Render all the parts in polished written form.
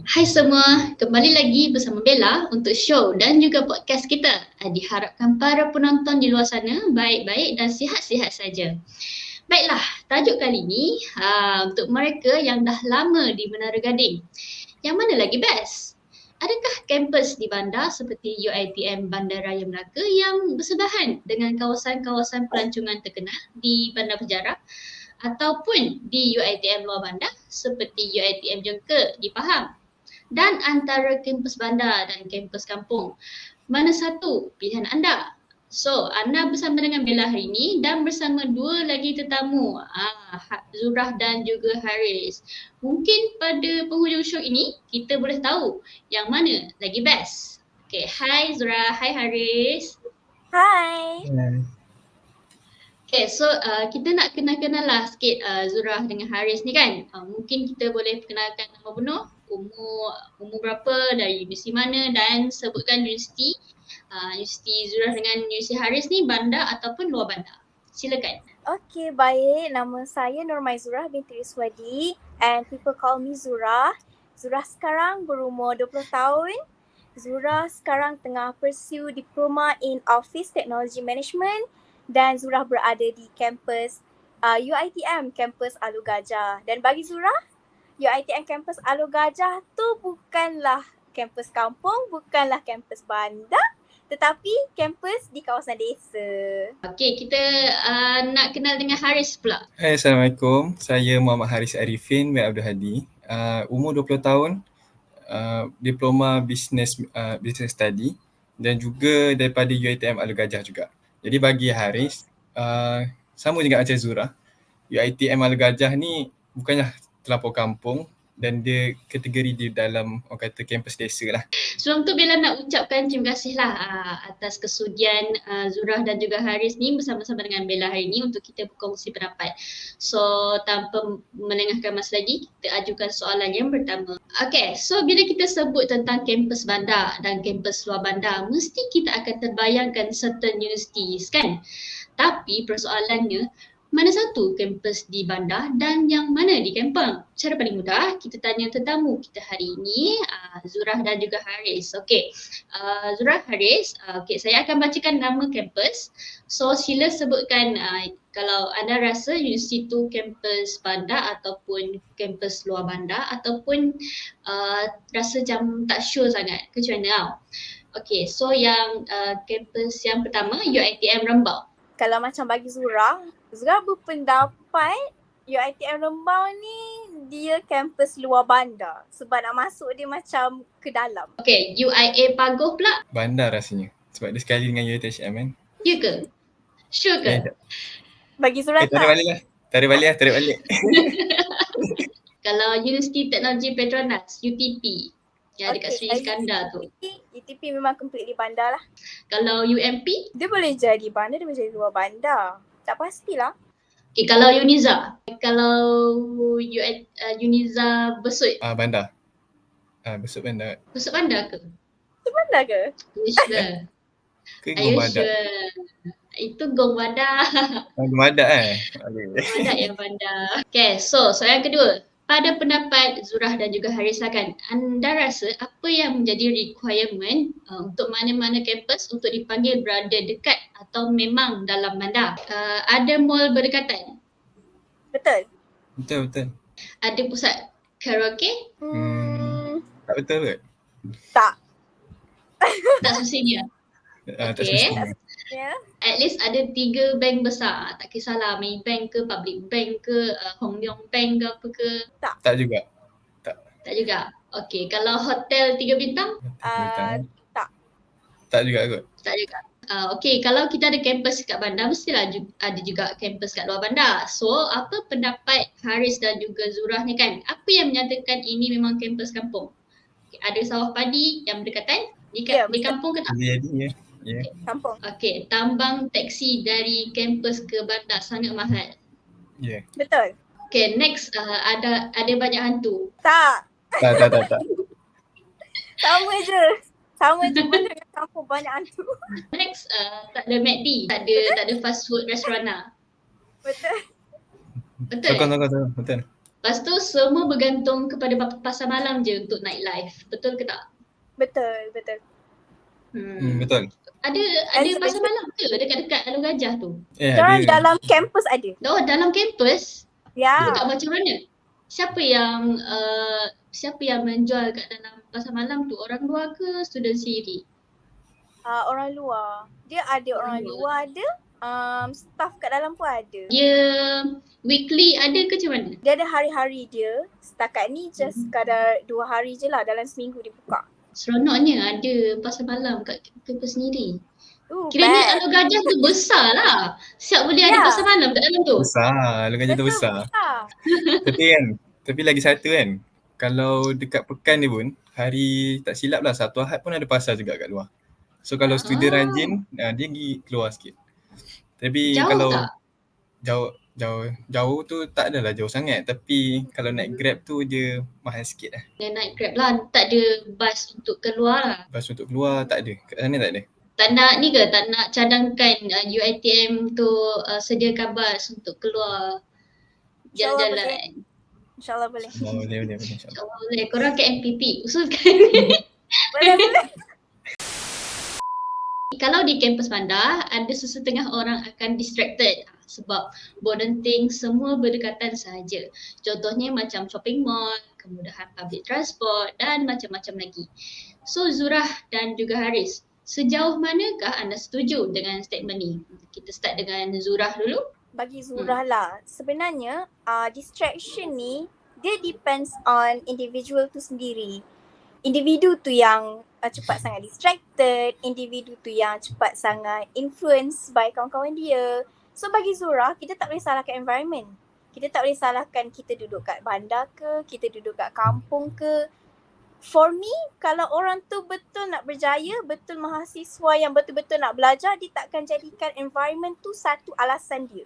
Hai semua, kembali lagi bersama Bella untuk show dan juga podcast kita. Diharapkan para penonton di luar sana baik-baik dan sihat-sihat saja. Baiklah, tajuk kali ini untuk mereka yang dah lama di Menara Gading. Yang mana lagi best? Adakah kampus di bandar seperti UiTM Bandaraya Melaka yang bersebelahan dengan kawasan-kawasan pelancongan terkenal di Bandar Berjaya ataupun di UiTM luar bandar seperti UiTM Jengke di Pahang? Dan antara kampus bandar dan kampus kampung, mana satu pilihan anda? So, anda bersama dengan Bella hari ini dan bersama dua lagi tetamu, Zurah dan juga Haris. Mungkin pada penghujung show ini, kita boleh tahu yang mana lagi best. Okay, hai Zurah, hai Haris. Hai. Okay, so kita nak kenal-kenal lah sikit Zurah dengan Haris ni kan. Mungkin kita boleh kenalkan nama penuh, umur berapa, dari universiti mana dan sebutkan universiti. Universiti Zurah dengan Universiti Haris ni bandar ataupun luar bandar. Silakan. Okay, baik. Nama saya Nurmaizurah binti Riswadi and people call me Zurah. Zurah sekarang berumur 20 tahun. Zurah sekarang tengah pursue diploma in Office Technology Management dan Zurah berada di kampus UiTM kampus Alor Gajah. Dan bagi Zurah, UiTM kampus Alor Gajah tu bukanlah kampus kampung, bukanlah kampus bandar, tetapi kampus di kawasan desa. Okey, kita nak kenal dengan Haris pula. Hai, Assalamualaikum. Saya Muhammad Haris Arifin bin Abdul Hadi. Umur 20 tahun, diploma Business Study dan juga daripada UiTM Alor Gajah juga. Jadi bagi Haris, sama juga macam Zurah. UiTM Alor Gajah ni bukannya terlampau kampung dan dia kategori di dalam orang kata kampus desa lah. Sebelum tu Bella nak ucapkan terima kasih lah atas kesudian Zurah dan juga Haris ni bersama-sama dengan Bella hari ni untuk kita berkongsi pendapat. So tanpa melengahkan masa lagi, kita ajukan soalan yang pertama. Okay, so bila kita sebut tentang kampus bandar dan kampus luar bandar, mesti kita akan terbayangkan certain universities kan? Tapi persoalannya, mana satu kampus di bandar dan yang mana di kampung? Cara paling mudah, kita tanya tetamu kita hari ini, Zurah dan juga Haris. Okey, Zurah, Haris, okay, saya akan bacakan nama kampus. So sila sebutkan kalau anda rasa universiti itu kampus bandar ataupun kampus luar bandar ataupun rasa macam tak sure sangat ke macam mana. Okey, so yang kampus yang pertama UiTM Rembau. Kalau macam bagi Zurah berpendapat UiTM Rembau ni dia kampus luar bandar sebab nak masuk dia macam ke dalam. Okay, UIA Pagoh pula? Bandar rasanya sebab dia sekali dengan UiTM kan. Ya ke? Sure ke? Bagi Zurah tarik balik. Kalau Universiti Teknologi Petronas, UTP yang dekat Sri Iskandar tu. UTP memang completely bandar lah. Kalau UMP? Dia boleh jadi bandar, dia boleh jadi luar bandar. Tak pastilah. Okay, kalau Uniza? Kalau Uniza Besut? Bandar. Besut bandar. Besut bandar ke? Besut bandar ke? Sure. Ke Gong Bandar? Itu Gong Bandar. Gong Bandar Bandar yang bandar. Okay, so soalan kedua. Pada pendapat Zurah dan juga Haris kan, anda rasa apa yang menjadi requirement untuk mana-mana kampus untuk dipanggil berada dekat atau memang dalam bandar? Ada mall berdekatan? Betul. Ada pusat karaoke? Tak betul ke? Tak. Tak semestinya? Tak semestinya. At least ada 3 bank besar. Tak kisahlah Maybank ke, Public Bank ke, Hong Leong Bank ke apa ke. Tak juga. Tak juga. Okay, kalau hotel 3 bintang? Tak. Tak juga kot. Tak juga. Okay, kalau kita ada kampus kat bandar, mestilah ada juga kampus kat luar bandar. So, apa pendapat Haris dan juga Zurah ni kan? Apa yang menyatakan ini memang kampus kampung? Okay, ada sawah padi yang berdekatan? Di kampung ke tak? Ya. Kampung. Okay, tambang teksi dari kampus ke bandar sangat mahal. Ya. Betul. Okay, next ada banyak hantu. Tak. Sama je benda dengan kampung banyak hantu. Next tak ada McD, tak ada fast food restoran lah. Betul. Betul. Betul. Lepas tu semua bergantung kepada pasar malam je untuk nightlife. Betul ke tak? Betul, betul. Betul. Ada pasar malam ke dekat-dekat Alun Gajah tu? Diorang Ada. dalam kampus ada. Oh, dalam kampus? Ya. Dekat macam mana? Siapa yang menjual kat dalam pasar malam tu? Orang luar ke student sendiri? Orang luar. Dia ada orang luar ada. Staff kat dalam pun ada. Dia weekly ada ke macam mana? Dia ada hari-hari dia. Setakat ni just sekadar 2 hari je lah dalam seminggu dia buka. Seronoknya ada pasar malam kat kampus sendiri. Best. Kiranya Alun Gajah tu besar lah. Siap boleh ada Ya. pasar malam kat dalam tu. Besar. Alun Gajah tu Betul, besar. besar. Tapi lagi satu kan. Kalau dekat pekan ni pun, hari tak silap lah Sabtu Ahad pun ada pasar juga kat luar. So kalau student rajin, dia pergi keluar sikit. Tapi Jauh kalau tak? jauh tu tak adalah jauh sangat. Tapi kalau naik Grab tu dia mahal sikit lah. Dengan naik Grab lah. Tak ada bus untuk keluar lah. Bas untuk keluar tak ada. Kat sana tak ada. Tak nak ni ke? Tak nak cadangkan UiTM tu sediakan bus untuk keluar jalan-jalan. InsyaAllah boleh. Oh, boleh insyaAllah. InsyaAllah boleh. Korang ke MPP usulkan. Boleh. Kalau di kampus bandar, ada sesetengah orang akan distracted sebab bonding semua berdekatan sahaja. Contohnya macam shopping mall, kemudahan public transport dan macam-macam lagi. So Zurah dan juga Haris, sejauh manakah anda setuju dengan statement ni? Kita start dengan Zurah dulu. Bagi Zurah lah, sebenarnya distraction ni dia depends on individual tu sendiri. Individu tu yang cepat sangat distracted, individu tu yang cepat sangat influence by kawan-kawan dia. So bagi Zurah, kita tak boleh salahkan environment. Kita tak boleh salahkan kita duduk kat bandar ke, kita duduk kat kampung ke. For me, kalau orang tu betul nak berjaya, betul mahasiswa yang betul-betul nak belajar, dia takkan jadikan environment tu satu alasan dia.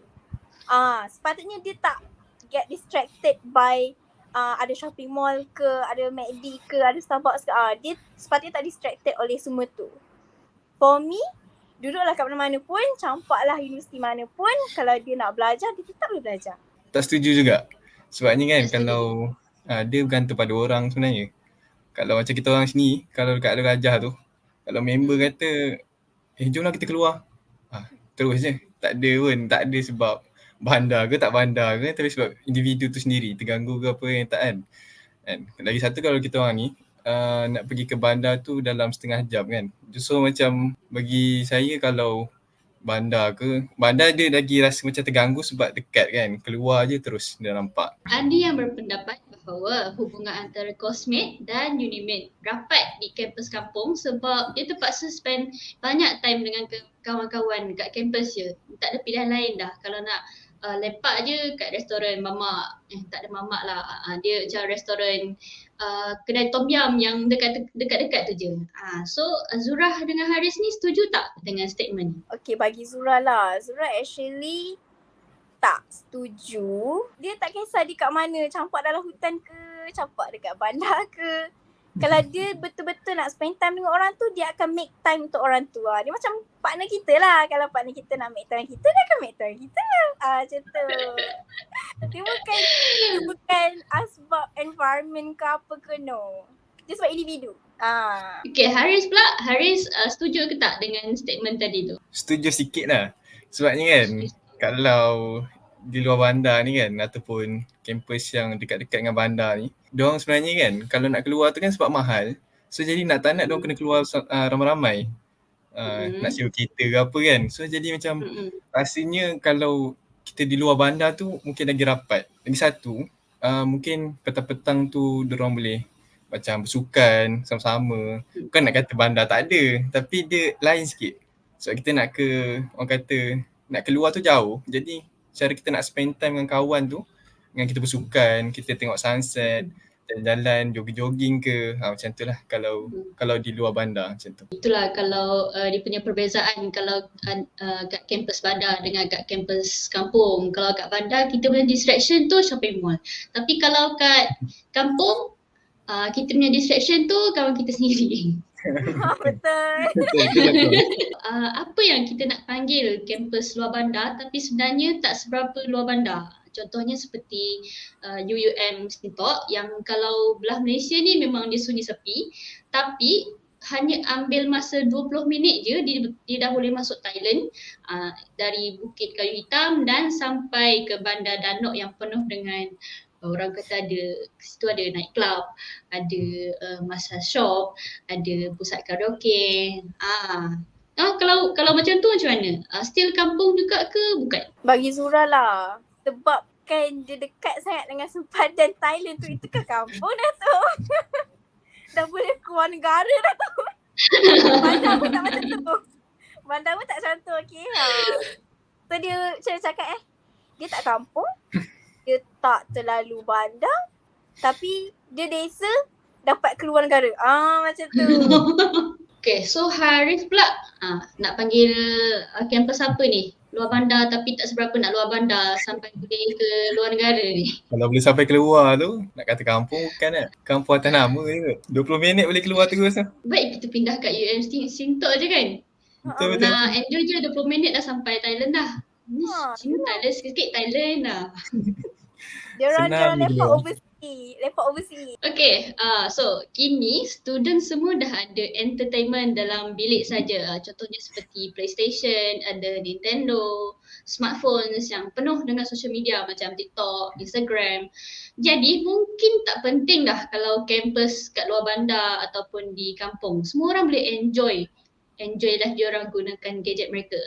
Sepatutnya dia tak get distracted by ada shopping mall ke, ada McD ke, ada Starbucks ke. Dia sepatutnya tak distracted oleh semua tu. For me, duduklah kat mana-mana pun, campaklah universiti mana pun, kalau dia nak belajar, dia tetap boleh belajar. Tak setuju juga. Sebabnya kan kalau dia bergantung pada orang sebenarnya. Kalau macam kita orang sini, kalau dekat Alun Gajah tu, kalau member kata, jomlah kita keluar. Terus je. Tak ada sebab bandar ke tak bandar ke, tapi sebab individu tu sendiri terganggu ke apa yang tak kan. Lagi satu kalau kita orang ni nak pergi ke bandar tu dalam setengah jam kan. So macam bagi saya kalau bandar dia lagi rasa macam terganggu sebab dekat kan. Keluar je terus dah nampak. Ada yang berpendapat bahawa hubungan antara Cosmate dan Unimate rapat di kampus kampung sebab dia terpaksa spend banyak time dengan kawan-kawan kat kampus je. Tak ada pilihan lain dah. Kalau nak lepak je kat restoran mamak. Tak ada mamak lah. Dia macam restoran kedai tom yum yang dekat-dekat tu je. So Zurah dengan Haris ni setuju tak dengan statement ni? Okay, bagi Zurah lah. Zurah actually tak setuju. Dia tak kisah dia kat mana, campak dalam hutan ke, campak dekat bandar ke. Kalau dia betul-betul nak spend time dengan orang tu, dia akan make time untuk orang tu. Dia macam partner kita lah. Kalau partner kita nak make time kita, dia akan make time kita lah. Macam tu. Dia bukan asbab environment ke apa ke, no. Dia sebab individu. Okay, Haris pula. Haris setuju ke tak dengan statement tadi tu? Setuju sikit lah. Sebabnya kan, kalau di luar bandar ni kan, ataupun kampus yang dekat-dekat dengan bandar ni, diorang sebenarnya kan, kalau nak keluar tu kan sebab mahal. So jadi nak tak nak diorang kena keluar ramai-ramai. Nak sewa kereta ke apa kan. So jadi macam rasanya kalau kita di luar bandar tu mungkin lagi rapat. Lagi satu, mungkin petang-petang tu diorang boleh macam bersukan sama-sama. Bukan nak kata bandar tak ada, tapi dia lain sikit. Sebab kita nak orang kata nak keluar tu jauh. Jadi cara kita nak spend time dengan kawan tu, dengan kita bersukan, kita tengok sunset, jalan-jalan, jogging ke, macam tu lah kalau di luar bandar macam tu. Itulah kalau dia punya perbezaan kalau kat kampus bandar dengan kat kampus kampung. Kalau kat bandar kita punya distraction tu shopping mall. Tapi kalau kat kampung, kita punya distraction tu kawan kita sendiri. Betul. Apa yang kita nak panggil kampus luar bandar tapi sebenarnya tak seberapa luar bandar? Contohnya seperti UUM Sintok yang kalau belah Malaysia ni memang dia sunyi sepi, tapi hanya ambil masa 20 minit je dia dah boleh masuk Thailand dari Bukit Kayu Hitam dan sampai ke Bandar Danok yang penuh dengan orang kata ada, situ ada night club, ada massage shop, ada pusat karaoke. Kalau macam tu macam mana? Still kampung juga ke bukan? Bagi Zura lah. Sebab kan dia dekat sangat dengan sempadan Thailand tu. Itu kan kampung dah tu. Dah boleh keluar negara dah tu. Bandar pun tak macam tu. Bandar pun tak macam tu. Okay. So dia macam cakap dia tak kampung. Dia tak terlalu bandar. Tapi dia desa dapat keluar negara. Macam tu. Okay, so Haris pula nak panggil kampus apa ni? Luar bandar tapi tak seberapa nak luar bandar sampai boleh ke luar negara ni. Kalau boleh sampai keluar tu, nak kata kampung bukan kan? Kampung atas nama je. 20 minit boleh keluar terus lah. Baik kita pindah kat UM Sintok je kan? Betul. Nak enjoy je 20 minit dah sampai Thailand dah. Thailand sikit Thailand dah. Dia orang Senang je lepak dia. overseas. Okay, so kini student semua dah ada entertainment dalam bilik saja. Contohnya seperti PlayStation, ada Nintendo, smartphones yang penuh dengan social media macam TikTok, Instagram. Jadi mungkin tak penting dah kalau kampus kat luar bandar ataupun di kampung. Semua orang boleh enjoy lah diorang gunakan gadget mereka.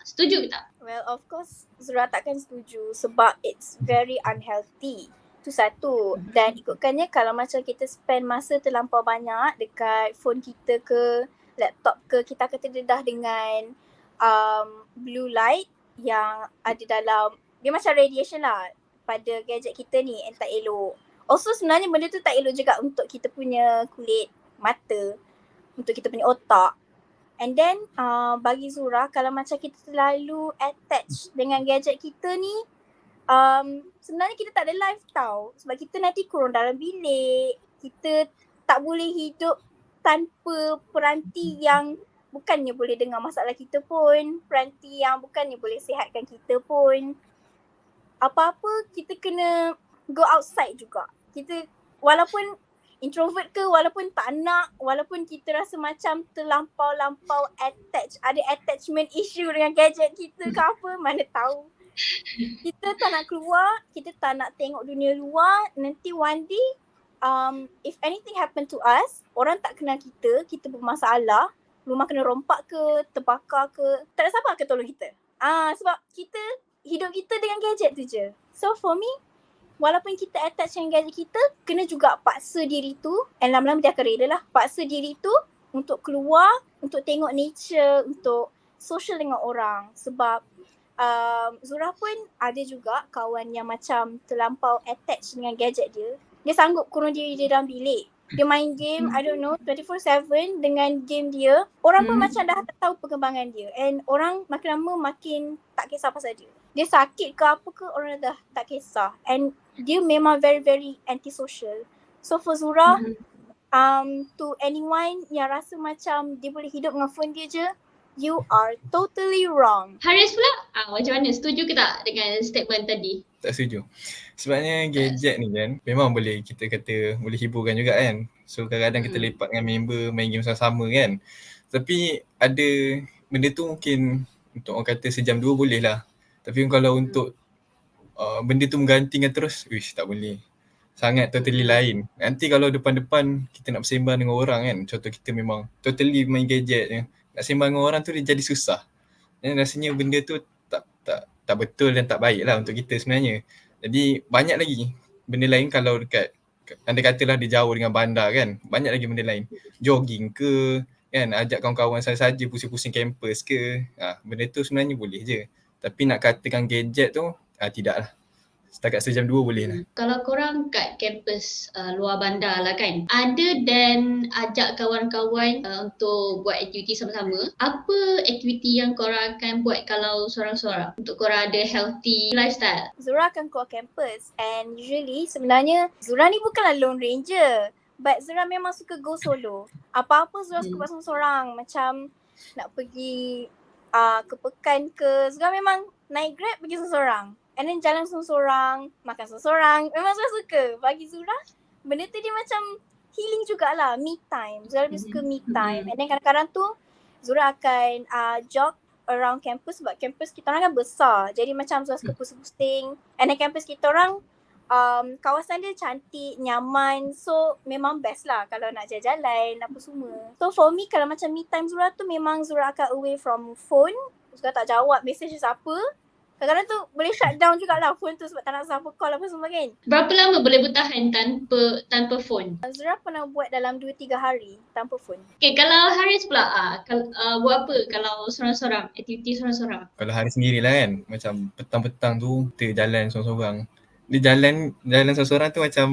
Setuju ke tak? Well, of course Zura takkan setuju sebab it's very unhealthy. Itu satu. Dan ikutkannya kalau macam kita spend masa terlampau banyak dekat phone kita ke laptop ke, kita akan terdedah dengan blue light yang ada dalam, dia macam radiation lah pada gadget kita ni and tak elok. Also sebenarnya benda tu tak elok juga untuk kita punya kulit mata, untuk kita punya otak. And then bagi Zura, kalau macam kita terlalu attached dengan gadget kita ni, sebenarnya kita tak ada life tau. Sebab kita nanti kurung dalam bilik, kita tak boleh hidup tanpa peranti yang bukannya boleh dengar masalah kita pun, peranti yang bukannya boleh sihatkan kita pun. Apa-apa kita kena go outside juga. Kita walaupun introvert ke, walaupun tak nak, walaupun kita rasa macam terlampau-lampau attached, ada attachment issue dengan gadget kita ke apa, mana tahu. Kita tak nak keluar, kita tak nak tengok dunia luar, nanti one day if anything happen to us, orang tak kenal kita bermasalah, rumah kena rompak ke, terbakar ke, tak ada siapa akan tolong kita. Sebab kita, hidup kita dengan gadget tu je. So for me, walaupun kita attach dengan gadget kita, kena juga paksa diri tu, and lama-lama dia akan rela lah, paksa diri tu untuk keluar, untuk tengok nature, untuk social dengan orang. Sebab Zura pun ada juga kawan yang macam terlampau attach dengan gadget dia. Dia sanggup kurung diri dia dalam bilik. Dia main game, I don't know, 24/7 dengan game dia. Orang pun macam dah tahu perkembangan dia. And orang makin lama makin tak kisah pasal dia. Dia sakit ke apa ke, orang dah tak kisah. And dia memang very very antisocial. So for Zura, to anyone yang rasa macam dia boleh hidup dengan phone dia je, you are totally wrong. Haris pula, macam mana? Setuju ke tak dengan statement tadi? Tak setuju. Sebabnya gadget ni kan memang boleh kita kata boleh hiburkan juga kan. So kadang-kadang kita lepak dengan member main game sama-sama kan. Tapi ada benda tu mungkin untuk orang kata sejam dua boleh lah. Tapi kalau untuk benda tu menggantikan terus, tak boleh. Sangat totally lain. Nanti kalau depan-depan kita nak bersembang dengan orang kan, contoh kita memang totally main gadget je, nak sembang dengan orang tu dia jadi susah. Dan rasanya benda tu tak betul dan tak baik lah untuk kita sebenarnya. Jadi banyak lagi benda lain kalau dekat, anda katalah dia jauh dengan bandar kan, banyak lagi benda lain. Jogging ke kan, ajak kawan-kawan saja pusing-pusing kampus ke, benda tu sebenarnya boleh je. Tapi nak katakan gadget tu, tidaklah. Setakat sejam dua boleh lah. Kalau korang kat kampus luar bandar lah kan, other than ajak kawan-kawan untuk buat aktiviti sama-sama, apa aktiviti yang korang akan buat kalau sorang-sorang untuk korang ada healthy lifestyle? Zura akan keluar kampus and usually sebenarnya Zura ni bukanlah lone ranger, but Zura memang suka go solo. Apa-apa Zura suka buat sorang-sorang, macam nak pergi ke pekan ke, Zura memang naik Grab pergi sorang. and then jalan seorang-seorang, makan seorang-seorang. Memang Zura suka. Bagi Zura, benda tu dia macam healing jugalah, me time. Zura lebih suka me time. And then kadang-kadang tu Zura akan jog around campus sebab campus kita orang kan besar. Jadi macam Zura suka pusing-pusing. And then campus kita orang kawasan dia cantik, nyaman. So memang best lah kalau nak jalan-jalan apa semua. So for me kalau macam me time Zura tu memang Zura akan away from phone. Zura tak jawab message siapa. Kadang-kadang tu boleh shut down jugalah phone tu sebab tak nak siapa call apa semua kan. Berapa lama boleh bertahan tanpa phone? Zura pernah buat dalam 2-3 hari tanpa phone. Okay, kalau Haris pula buat apa kalau seorang-seorang, aktiviti seorang-seorang? Kalau hari sendiri lah kan, macam petang-petang tu kita jalan seorang-seorang. Dia jalan seorang-seorang tu macam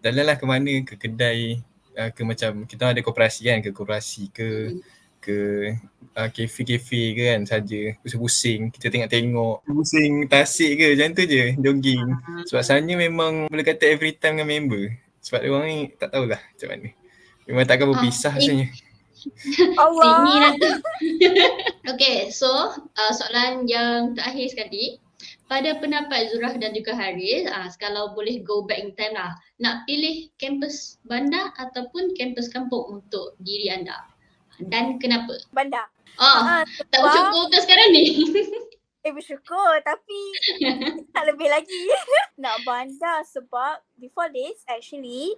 jalan lah ke mana, ke kedai, ke macam kita ada koperasi kan, ke koperasi ke kafe-kafe ke kan saja, pusing-pusing, kita tengok-tengok, pusing tasik ke, macam tu je, jogging. Sebab sebenarnya memang boleh kata every time dengan member. Sebab dia orang ni tak tahulah macam mana. Memang takkan berpisah rasanya. Allah. Sini nanti. Okay, so soalan yang terakhir sekali. Pada pendapat Zurah dan juga Haris, kalau boleh go back in time lah, nak pilih kampus bandar ataupun kampus kampung untuk diri anda? Dan kenapa? Bandar. Tak bersyukur ke sekarang ni? Bersyukur tapi tak lebih lagi. Nak bandar sebab before this actually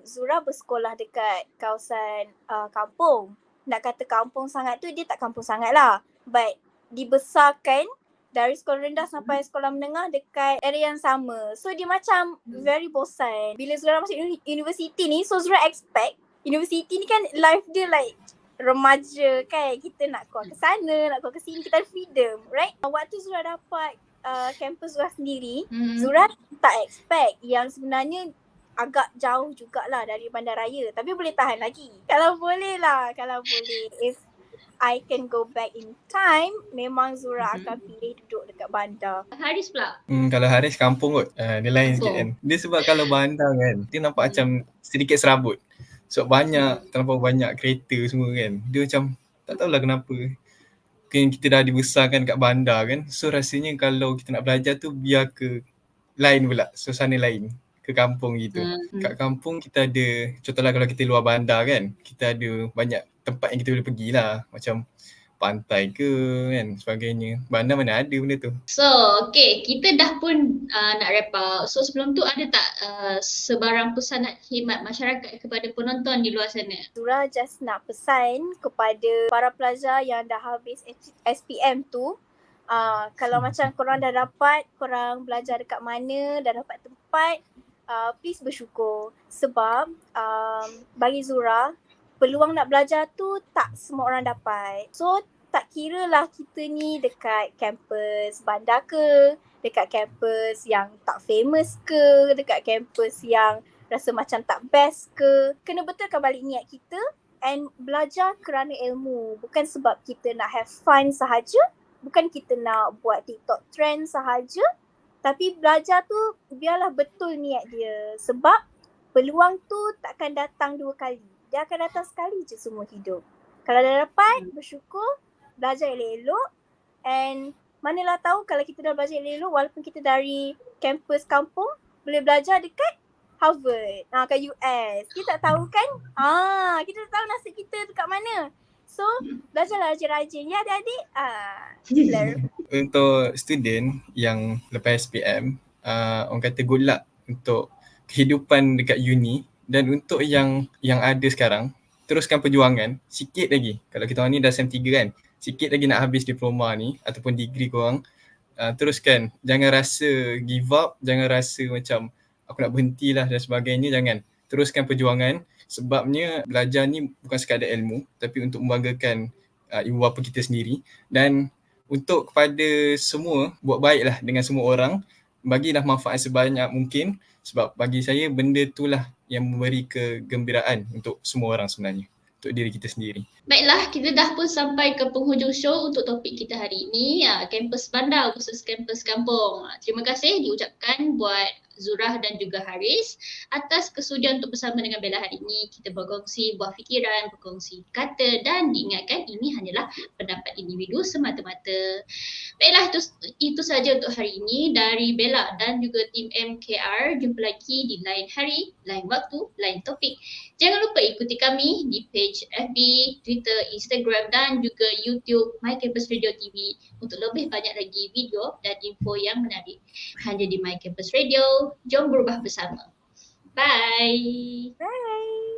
Zura bersekolah dekat kawasan kampung. Nak kata kampung sangat tu dia tak kampung sangat lah. But dibesarkan dari sekolah rendah sampai sekolah menengah dekat area yang sama. So dia macam very bosan. Bila Zura masuk universiti ni, so Zura expect universiti ni kan life dia like remaja kan. Kita nak keluar ke sana, nak keluar ke sini, kita ada freedom, right? Waktu Zura dapat campus Zura sendiri, Zura tak expect yang sebenarnya agak jauh jugalah dari bandaraya. Tapi boleh tahan lagi. Kalau boleh lah, kalau boleh. If I can go back in time, memang Zura akan pilih duduk dekat bandar. Haris pula? Kalau Haris kampung kot, dia lain sikit kan. Dia sebab kalau bandar kan, dia nampak macam sedikit serabut. Sebab terlampau banyak kereta semua kan. Dia macam tak tahulah kenapa. Mungkin kita dah dibesarkan kat bandar kan. So rasanya kalau kita nak belajar tu biar ke lain pula, suasana lain. Ke kampung gitu. Kat kampung kita ada, contohlah kalau kita luar bandar kan, kita ada banyak tempat yang kita boleh pergi lah. Macam pantai ke kan, sebagainya. Bandar mana ada benda tu. So, okay, kita dah pun nak wrap up. So sebelum tu ada tak sebarang pesan nak khidmat masyarakat kepada penonton di luar sana? Zura just nak pesan kepada para pelajar yang dah habis SPM tu, kalau macam korang dah dapat, korang belajar dekat mana, dah dapat tempat, please bersyukur. Sebab bagi Zura, peluang nak belajar tu tak semua orang dapat. So tak kira lah kita ni dekat kampus bandar ke, dekat kampus yang tak famous ke, dekat kampus yang rasa macam tak best ke. Kena betulkan balik niat kita and belajar kerana ilmu. Bukan sebab kita nak have fun sahaja, bukan kita nak buat TikTok trend sahaja. Tapi belajar tu biarlah betul niat dia. Sebab peluang tu takkan datang 2 kali. Dia akan datang sekali je semua hidup. Kalau dah dapat, bersyukur, belajar elok-elok. And manalah tahu kalau kita dah belajar elok-elok walaupun kita dari kampus kampung, boleh belajar dekat Harvard, kat US. Kita tak tahu kan? Kita tak tahu nasib kita dekat mana. So, belajarlah rajin-rajin. Ya adik-adik? Untuk student yang lepas SPM, orang kata good luck untuk kehidupan dekat uni. Dan untuk yang ada sekarang, teruskan perjuangan sikit lagi. Kalau kita orang ni dah SEM 3 kan, sikit lagi nak habis diploma ni ataupun degree korang, teruskan. Jangan rasa give up, jangan rasa macam aku nak berhenti lah dan sebagainya, jangan. Teruskan perjuangan sebabnya belajar ni bukan sekadar ilmu tapi untuk membanggakan ibu bapa kita sendiri. Dan untuk kepada semua, buat baiklah dengan semua orang, bagilah manfaat sebanyak mungkin sebab bagi saya benda itulah yang memberi kegembiraan untuk semua orang sebenarnya, untuk diri kita sendiri. Baiklah, kita dah pun sampai ke penghujung show untuk topik kita hari ini, kampus bandar versus kampus kampung. Terima kasih diucapkan buat Zurah dan juga Haris atas kesudian untuk bersama dengan Bella hari ini. Kita berkongsi buah fikiran, berkongsi kata dan diingatkan ini hanyalah pendapat individu semata-mata. Baiklah, itu saja untuk hari ini dari Bella dan juga tim MKR. Jumpa lagi di lain hari, lain waktu, lain topik. Jangan lupa ikuti kami di page FB, Twitter, Instagram dan juga YouTube My Campus Radio TV untuk lebih banyak lagi video dan info yang menarik. Hanya di My Campus Radio, jom berubah bersama. Bye. Bye.